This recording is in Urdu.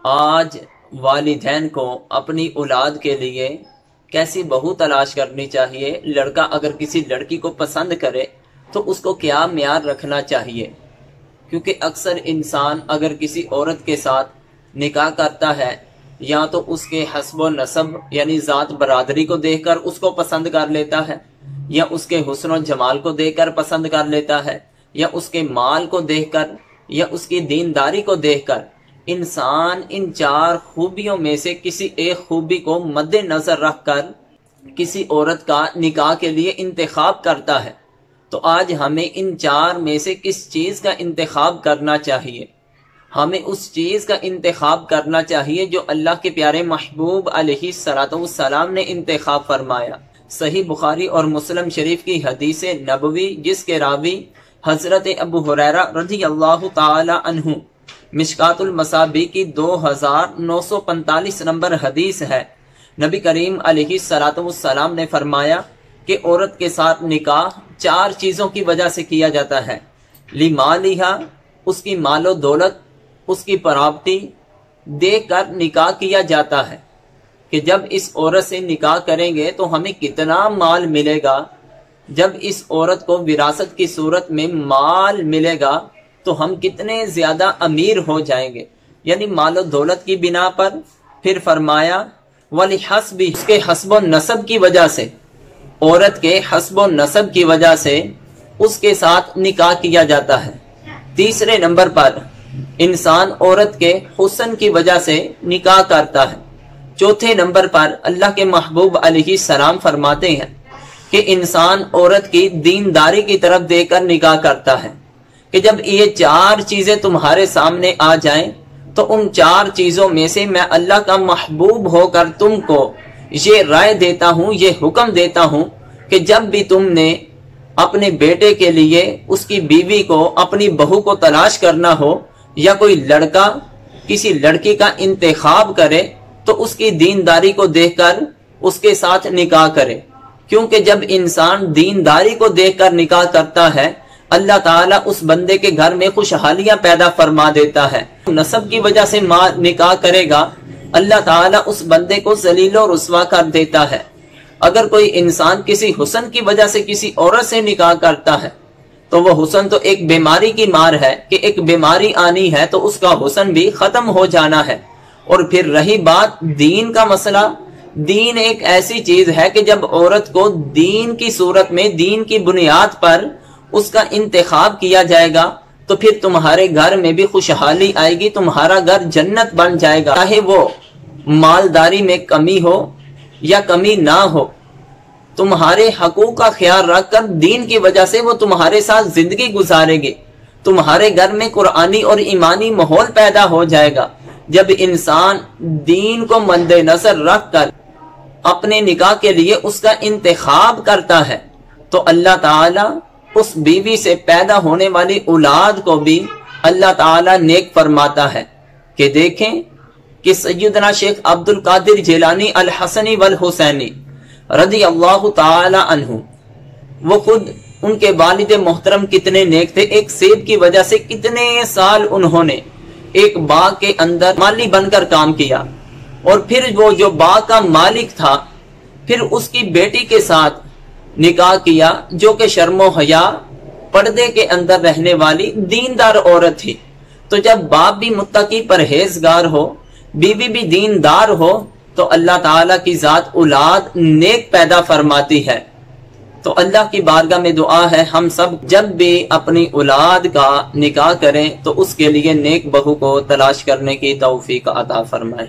آج والدین کو اپنی اولاد کے لیے کیسی بہو تلاش کرنی چاہیے، لڑکا اگر کسی لڑکی کو پسند کرے تو اس کو کیا معیار رکھنا چاہیے، کیونکہ اکثر انسان اگر کسی عورت کے ساتھ نکاح کرتا ہے یا تو اس کے حسب و نسب یعنی ذات برادری کو دیکھ کر اس کو پسند کر لیتا ہے، یا اس کے حسن و جمال کو دیکھ کر پسند کر لیتا ہے، یا اس کے مال کو دیکھ کر، یا اس کی دینداری کو دیکھ کر انسان ان چار خوبیوں میں سے کسی ایک خوبی کو مد نظر رکھ کر کسی عورت کا نکاح کے لیے انتخاب کرتا ہے۔ تو آج ہمیں ان چار میں سے کس چیز کا انتخاب کرنا چاہیے؟ ہمیں اس چیز کا انتخاب کرنا چاہیے جو اللہ کے پیارے محبوب علیہ السلام نے انتخاب فرمایا۔ صحیح بخاری اور مسلم شریف کی حدیث نبوی جس کے راوی حضرت ابو ہریرہ رضی اللہ تعالی عنہ، مشکات المصابیح کی 2945 نمبر حدیث ہے، نبی کریم علیہ السلام نے فرمایا کہ عورت کے ساتھ نکاح چار چیزوں کی وجہ سے کیا جاتا ہے۔ لمالہا، اس کی مال و دولت، اس کی پراپرٹی دیکھ کر نکاح کیا جاتا ہے کہ جب اس عورت سے نکاح کریں گے تو ہمیں کتنا مال ملے گا، جب اس عورت کو وراثت کی صورت میں مال ملے گا تو ہم کتنے زیادہ امیر ہو جائیں گے، یعنی مال و دولت کی بنا پر۔ پھر فرمایا وَلِحَسْبِ، اس کے حسب و نسب کی وجہ سے، عورت کے حسب و نسب کی وجہ سے اس کے ساتھ نکاح کیا جاتا ہے۔ تیسرے نمبر پر انسان عورت کے حسن کی وجہ سے نکاح کرتا ہے۔ چوتھے نمبر پر اللہ کے محبوب علیہ السلام فرماتے ہیں کہ انسان عورت کی دینداری کی طرف دیکھ کر نکاح کرتا ہے کہ جب یہ چار چیزیں تمہارے سامنے آ جائیں تو ان چار چیزوں میں سے میں اللہ کا محبوب ہو کر تم کو یہ رائے دیتا ہوں، یہ حکم دیتا ہوں کہ جب بھی تم نے اپنے بیٹے کے لیے اس کی بیوی کو، اپنی بہو کو تلاش کرنا ہو، یا کوئی لڑکا کسی لڑکی کا انتخاب کرے تو اس کی دینداری کو دیکھ کر اس کے ساتھ نکاح کرے، کیونکہ جب انسان دینداری کو دیکھ کر نکاح کرتا ہے اللہ تعالیٰ اس بندے کے گھر میں خوشحالیاں پیدا فرما دیتا ہے۔ نسب کی وجہ سے نکاح کرے گا اللہ تعالیٰ اس بندے کو ذلیل و رسوا کر دیتا ہے۔ اگر کوئی انسان کسی حسن کی وجہ سے کسی عورت سے نکاح کرتا ہے تو وہ حسن تو ایک بیماری کی مار ہے کہ ایک بیماری آنی ہے تو اس کا حسن بھی ختم ہو جانا ہے۔ اور پھر رہی بات دین کا مسئلہ، دین ایک ایسی چیز ہے کہ جب عورت کو دین کی صورت میں، دین کی بنیاد پر اس کا انتخاب کیا جائے گا تو پھر تمہارے گھر میں بھی خوشحالی آئے گی، تمہارا گھر جنت بن جائے گا، چاہے وہ مالداری میں کمی ہو یا کمی نہ ہو۔ تمہارے حقوق کا خیال رکھ کر دین کی وجہ سے وہ تمہارے ساتھ زندگی گزارے گے، تمہارے گھر میں قرآنی اور ایمانی ماحول پیدا ہو جائے گا۔ جب انسان دین کو مد نظر رکھ کر اپنے نکاح کے لیے اس کا انتخاب کرتا ہے تو اللہ تعالیٰ اس بیوی سے پیدا ہونے والی اولاد کو بھی اللہ تعالیٰ نیک فرماتا ہے۔ کہ دیکھیں کہ سیدنا شیخ عبد القادر جیلانی الحسنی والحسینی رضی اللہ تعالی عنہ، وہ خود ان کے والد محترم کتنے نیک تھے، ایک سیب کی وجہ سے کتنے سال انہوں نے ایک باغ کے اندر مالی بن کر کام کیا، اور پھر وہ جو باغ کا مالک تھا پھر اس کی بیٹی کے ساتھ نکاح کیا جو کہ شرم و حیا پردے کے اندر رہنے والی دیندار عورت تھی۔ تو جب باپ بھی متقی پرہیزگار ہو، بیوی بھی دیندار ہو تو اللہ تعالیٰ کی ذات اولاد نیک پیدا فرماتی ہے۔ تو اللہ کی بارگاہ میں دعا ہے ہم سب جب بھی اپنی اولاد کا نکاح کریں تو اس کے لیے نیک بہو کو تلاش کرنے کی توفیق عطا فرمائے۔